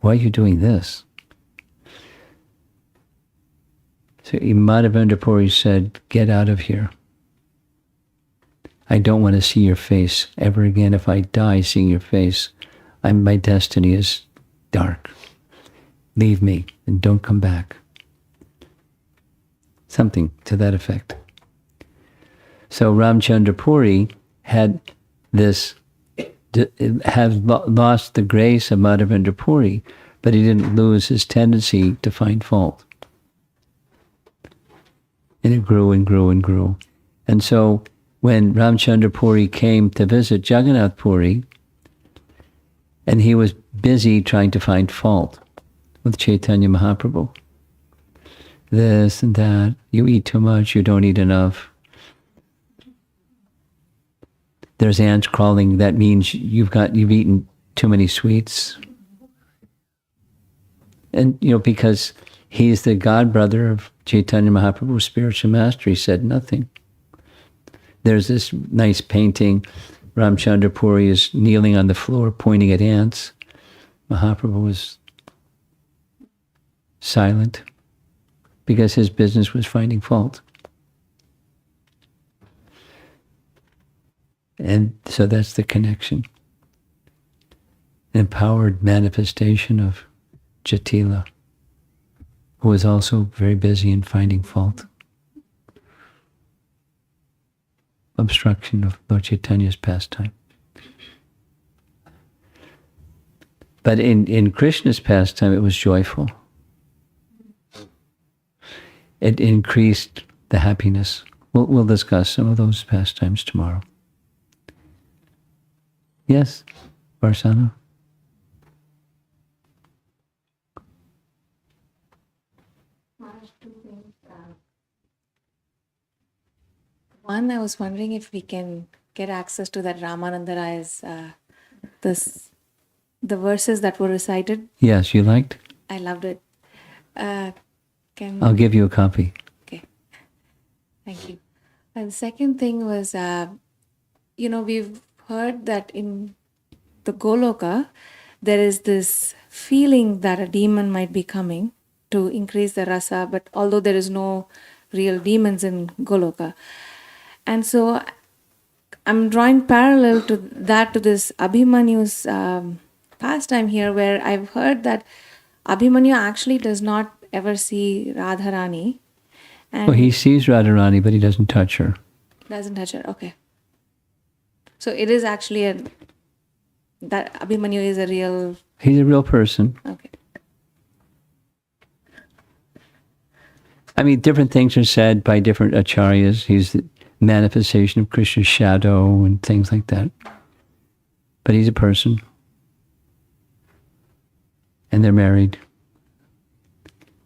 Why are you doing this? So Madhavendra Puri said, get out of here. I don't want to see your face ever again. If I die seeing your face, my destiny is dark. Leave me and don't come back. Something to that effect. So Ramchandra Puri had lost the grace of Madhavendra Puri, but he didn't lose his tendency to find fault. And it grew and grew and grew. And so when Ramchandra Puri came to visit Jagannath Puri, and he was busy trying to find fault with Chaitanya Mahaprabhu. This and that, you eat too much, you don't eat enough. There's ants crawling, that means you've eaten too many sweets. And because he's the godbrother of Chaitanya Mahaprabhu's spiritual master, he said nothing. There's this nice painting. Ramchandra Puri is kneeling on the floor pointing at ants. Mahaprabhu was silent because his business was finding fault. And so that's the connection. Empowered manifestation of Jatila, who was also very busy in finding fault. Obstruction of Lord Chaitanya's pastime. But in Krishna's pastime, it was joyful. It increased the happiness. We'll discuss some of those pastimes tomorrow. Yes, Varsana? One, I was wondering if we can get access to that Ramananda Rai's, the verses that were recited. Yes, you liked? I loved it. I'll give you a copy. Okay. Thank you. And the second thing was, we've heard that in the Goloka, there is this feeling that a demon might be coming to increase the rasa, but although there is no real demons in Goloka. And so I'm drawing parallel to this Abhimanyu's pastime here, where I've heard that Abhimanyu actually does not ever see Radharani. And Well, he sees Radharani, but he doesn't touch her. Doesn't touch her, okay. So it is actually that Abhimanyu is a real... He's a real person. Okay. I mean, different things are said by different acharyas. He's the manifestation of Krishna's shadow and things like that. But he's a person. And they're married.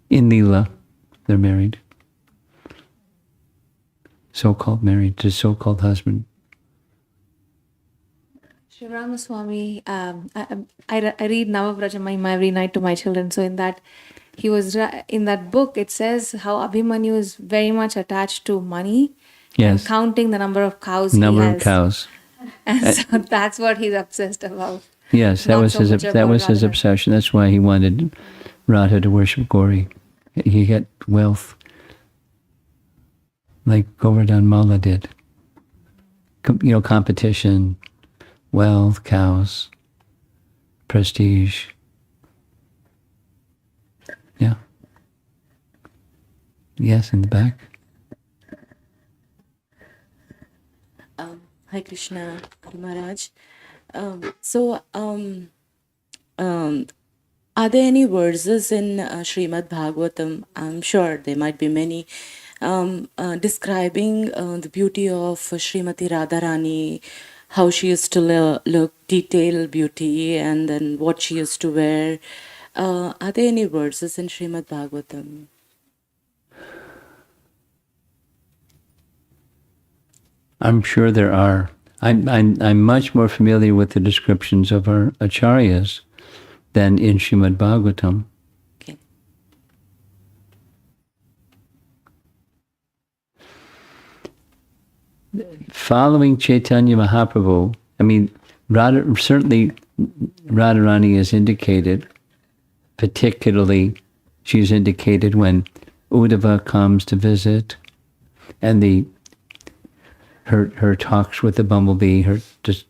In Leela, they're married. So-called married to so-called husband. Sri Ramaswamy, I read Navavrajamahima every night to my children. So in that, in that book, it says how Abhimanyu is very much attached to money and Yes. counting the number of cows Number he of has. cows. And so that's what he's obsessed about. Yes, that Not was so his much that about was his Radharani. obsession. That's why he wanted Radha to worship Gauri. He had wealth, like Govardhan Malla did. Competition, wealth, cows, prestige. Yeah. Yes, in the back. Hi Krishna Maharaj. Are there any verses in Srimad Bhagavatam? I'm sure there might be many, describing the beauty of Srimati Radharani, how she used to look, detailed beauty, and then what she used to wear. Are there any verses in Srimad Bhagavatam? I'm sure there are. I'm much more familiar with the descriptions of our acharyas than in Srimad Bhagavatam. Okay. Following Chaitanya Mahaprabhu, I mean, certainly Radharani is indicated, particularly she's indicated when Uddhava comes to visit, and her talks with the bumblebee, her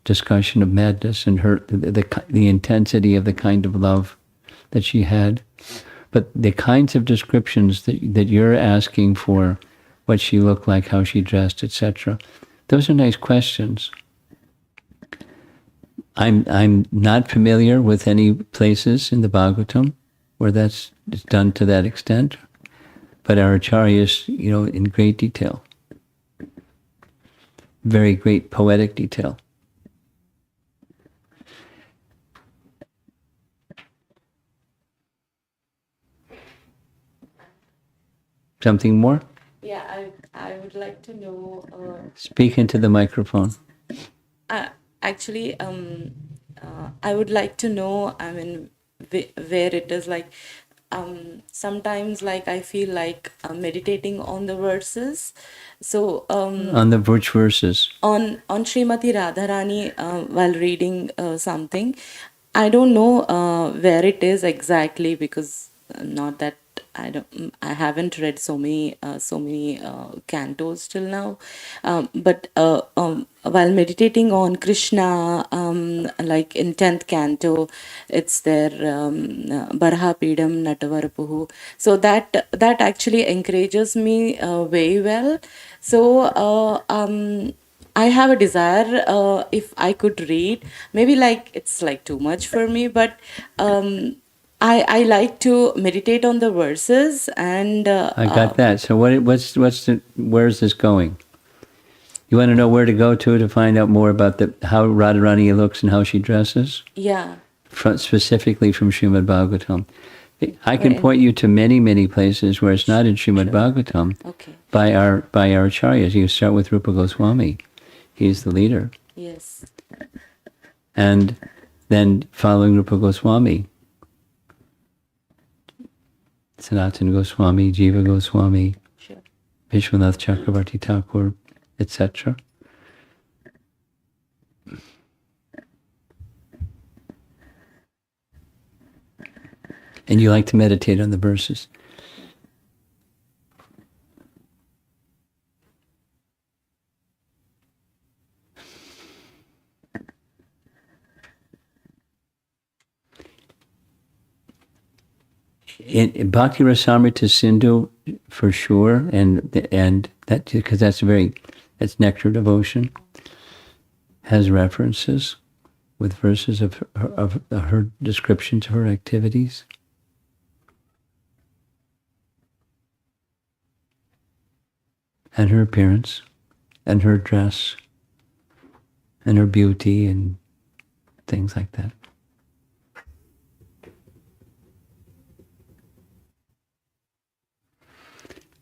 discussion of madness, and the intensity of the kind of love that she had. But the kinds of descriptions that you're asking for, what she looked like, how she dressed, etc., those are nice questions. I'm not familiar with any places in the Bhagavatam where that's done to that extent, but our acharyas, in great detail. Very great poetic detail. Something more? Yeah, I would like to know. Speak into the microphone. Actually, I would like to know, where it is like, sometimes like I feel like meditating on the verses. So, On the which verses? on Srimati Radharani, while reading something, I don't know where it is exactly, because not that I haven't read so many cantos till now, but while meditating on Krishna, like in 10th canto, it's there, Barha Pidam Natavarapuhu. So that actually encourages me very well. So I have a desire, if I could read, maybe like it's like too much for me, but I like to meditate on the verses, and I got that. So where's this going? You want to know where to go to find out more about how Radharani looks and how she dresses? yeah. Specifically from Srimad Bhagavatam. I can point you to many, many places where it's not in Srimad Bhagavatam. Okay. By our acharyas. You start with Rupa Goswami. He's the leader. Yes. And then following Rupa Goswami, Sanatana Goswami, Jiva Goswami, Sure. Vishwanath Chakravarti Thakur, etc. And you like to meditate on the verses. In Bhakti Rasamrita Sindhu, for sure, and that, because that's nectar devotion, has references with verses of her descriptions of her activities. and her appearance and her dress and her beauty and things like that.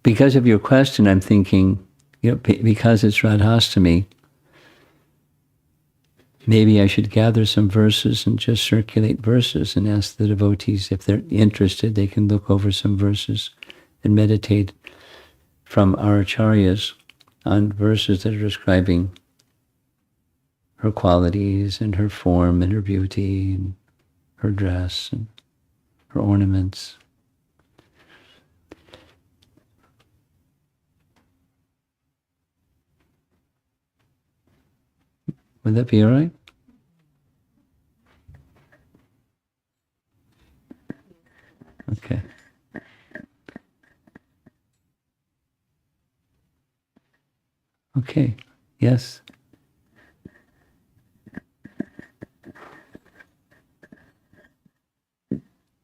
Because of your question, I'm thinking, because it's Radhastami, maybe I should gather some verses and just circulate verses and ask the devotees if they're interested, they can look over some verses and meditate from our acharyas on verses that are describing her qualities and her form and her beauty and her dress and her ornaments. Would that be all right? Okay. Okay. Yes.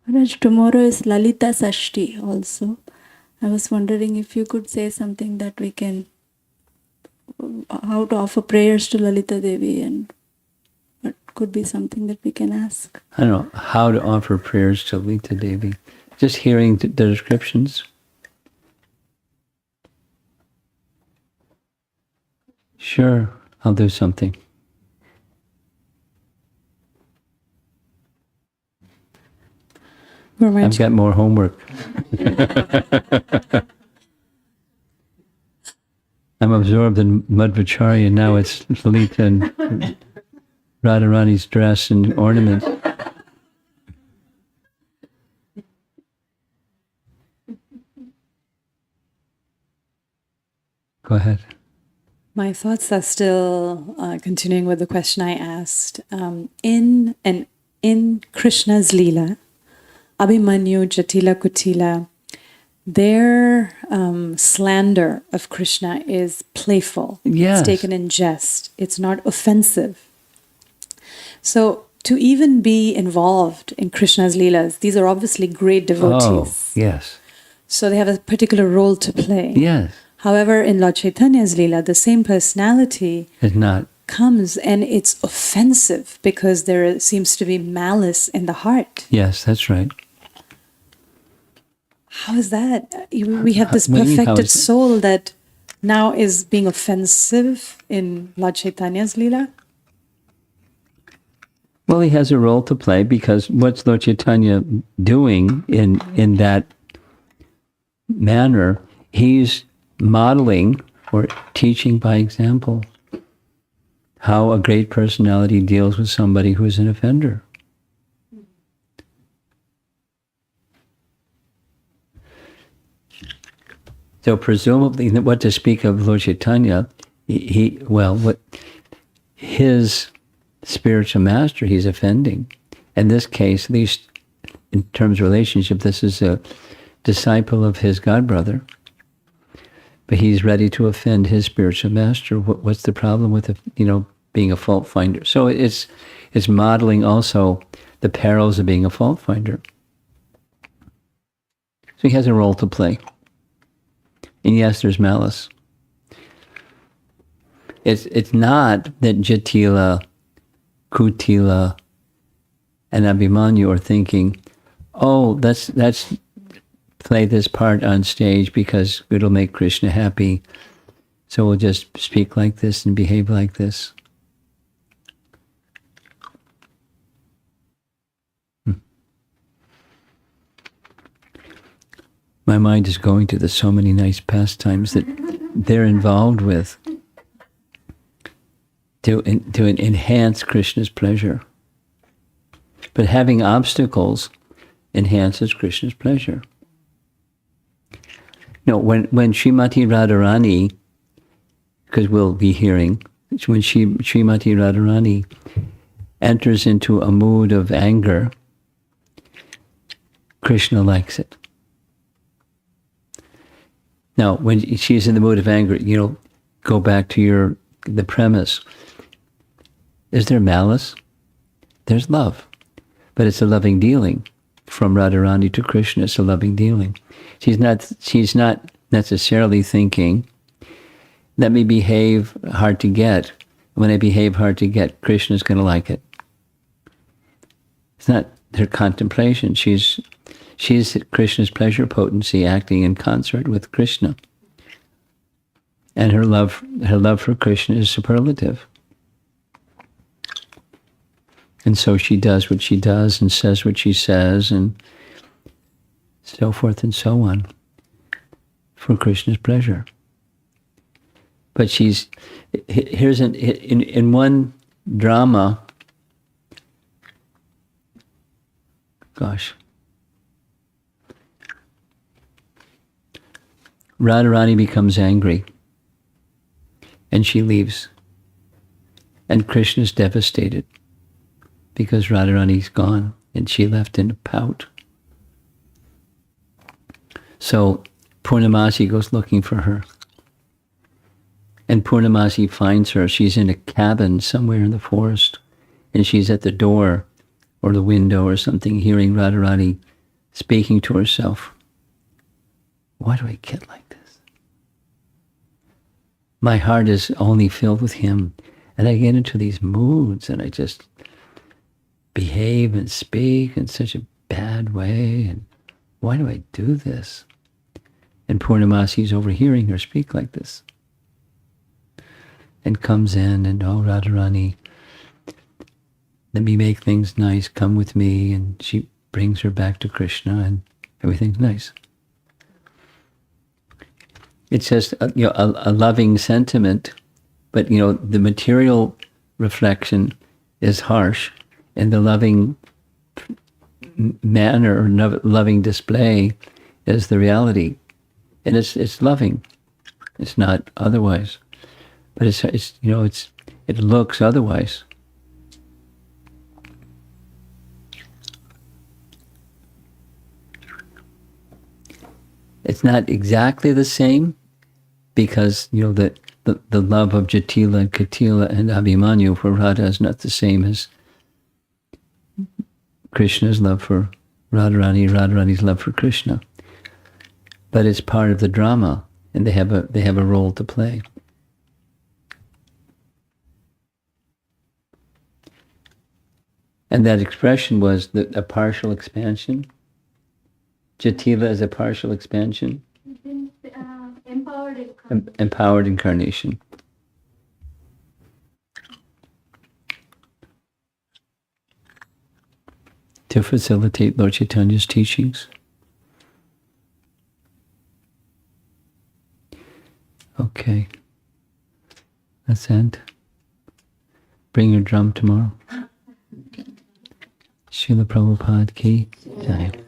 Raj, tomorrow is Lalita Sashti also. I was wondering if you could say something that we can, how to offer prayers to Lalita Devi, and what could be something that we can ask. I don't know how to offer prayers to Lita Devi. Just hearing the descriptions. Sure, I'll do something. I've got more homework. I'm absorbed in Madhvacharya. Now it's Lalita and Radharani's dress and ornaments. Go ahead. My thoughts are still continuing with the question I asked. In Krishna's Leela, Abhimanyu, Jatila, Kutila, their slander of Krishna is playful. Yes. It's taken in jest. It's not offensive. So to even be involved in Krishna's Leelas, these are obviously great devotees. Oh, yes. So they have a particular role to play. Yes. However, in Lord Chaitanya's Leela, the same personality It's not. comes and it's offensive because there seems to be malice in the heart. Yes, that's right. How is that? We have this What do you mean, how perfected is it? soul that now is being offensive in Lord Chaitanya's Leela. Well, he has a role to play because what's Lord Chaitanya doing in that manner? He's modeling or teaching by example how a great personality deals with somebody who is an offender. So presumably, what to speak of Lord Chaitanya, his spiritual master, he's offending. In this case, at least in terms of relationship, this is a disciple of his godbrother. But he's ready to offend his spiritual master. What's the problem with being a fault finder? So it's modeling also the perils of being a fault finder. So he has a role to play. And yes, there's malice. It's not that Jatila, Kutila, and Abhimanyu are thinking, oh, let's play this part on stage because it'll make Krishna happy. So we'll just speak like this and behave like this. My mind is going to so many nice pastimes that they're involved with to enhance Krishna's pleasure. But having obstacles enhances Krishna's pleasure. When Srimati Radharani, because we'll be hearing, when Srimati Radharani enters into a mood of anger, Krishna likes it. Now, when she's in the mood of anger, go back to the premise. Is there malice? There's love. But it's a loving dealing. From Radharani to Krishna, it's a loving dealing. She's not necessarily thinking, let me behave hard to get. When I behave hard to get, Krishna's going to like it. It's not her contemplation. She's Krishna's pleasure potency acting in concert with Krishna. And her love for Krishna is superlative. And so she does what she does and says what she says and so forth and so on for Krishna's pleasure. But here's in one drama, Radharani becomes angry and she leaves. And Krishna's devastated because Radharani's gone and she left in a pout. So Purnamasi goes looking for her. And Purnamasi finds her. She's in a cabin somewhere in the forest. And she's at the door or the window or something, hearing Radharani speaking to herself. Why do I get like this? My heart is only filled with him. And I get into these moods and I just behave and speak in such a bad way. And why do I do this? And Purnamasi's overhearing her speak like this. And comes in and, oh, Radharani, let me make things nice, come with me. And she brings her back to Krishna and everything's nice. It's just a loving sentiment, but the material reflection is harsh and the loving manner or loving display is the reality. And it's loving. It's not otherwise. But it looks otherwise. It's not exactly the same because the love of Jatila and Katila and Abhimanyu for Radha is not the same as Krishna's love for Radharani, Radharani's love for Krishna. But it's part of the drama, and they have a role to play. And that expression was a partial expansion. Jatila is a partial expansion. Empowered incarnation. Empowered incarnation. To facilitate Lord Chaitanya's teachings. Okay. Let's end. Bring your drum tomorrow. Srila Prabhupada ki jai.